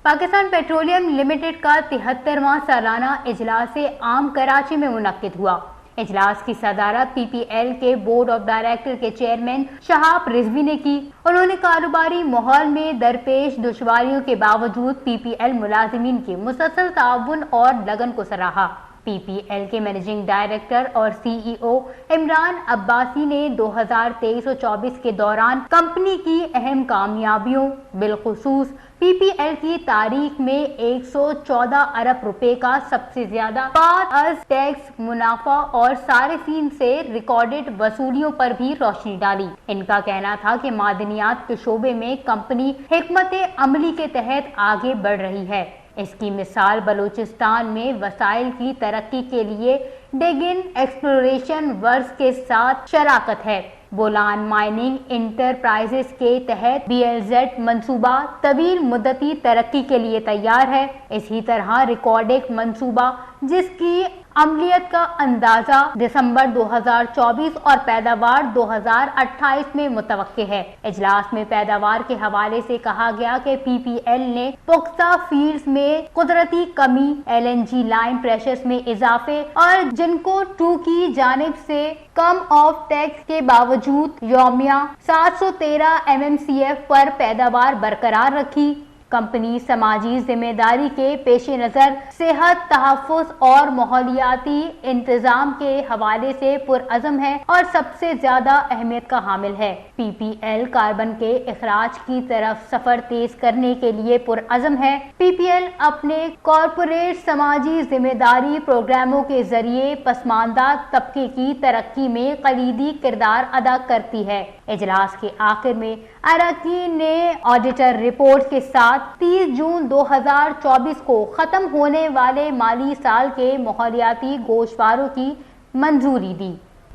Pakistan petroleum limited کا 73واں سالانہ اجلاس عام کراچی میں منعقد ہوا۔ اجلاس کی صدارت پی پی ایل کے بورڈ آف ڈائریکٹر کے چیئرمین شہاب رضوی نے کی۔ انہوں نے کاروباری ماحول میں درپیش دشواریوں کے باوجود پی پی ایل ملازمین کے مسلسل تعاون اور لگن کو سراہا۔ پی پی ایل کے منیجنگ ڈائریکٹر اور سی ای او عمران عباسی نے 2023-24 کے دوران کمپنی کی اہم کامیابیوں، بالخصوص پی پی ایل کی تاریخ میں 114 ارب روپے کا سب سے زیادہ بعد از ٹیکس منافع اور صارفین سے ریکارڈڈ وصولیوں پر بھی روشنی ڈالی۔ ان کا کہنا تھا کہ معدنیات کے شعبے میں کمپنی حکمت عملی کے تحت آگے بڑھ رہی ہے۔ اس کی مثال بلوچستان میں وسائل کی ترقی کے لیے ڈیگن ایکسپلوریشن ورکس کے ساتھ شراکت ہے۔ بولان مائننگ انٹرپرائزز کے تحت بی ایل زیڈ منصوبہ طویل مدتی ترقی کے لیے تیار ہے۔ اسی طرح ریکارڈک منصوبہ جس کی عملیت کا اندازہ دسمبر 2024 اور پیداوار 2028 میں متوقع ہے۔ اجلاس میں پیداوار کے حوالے سے کہا گیا کہ پی پی ایل نے پختہ فیلڈز میں قدرتی کمی، L N G line pressures میں اضافے اور جنکو 2 کی جانب سے کم آف ٹیکس کے باوجود یومیہ 713 MMCF پر پیداوار برقرار رکھی۔ کمپنی سماجی ذمہ داری کے پیش نظر صحت تحفظ اور ماحولیاتی انتظام کے حوالے سے پرعزم ہے اور سب سے زیادہ اہمیت کا حامل ہے۔ پی پی ایل کاربن کے اخراج کی طرف سفر تیز کرنے کے لیے پرعزم ہے۔ پی پی ایل اپنے کارپوریٹ سماجی ذمہ داری پروگراموں کے ذریعے پسماندہ طبقے کی ترقی میں کلیدی کردار ادا کرتی ہے۔ اجلاس کے آخر میں اراکین نے آڈیٹر رپورٹ کے ساتھ 30 جون 2024 کو ختم ہونے والے مالی سال کے ماحولیاتی گوشواروں کی منظوری دی۔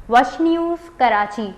وش نیوز کراچی۔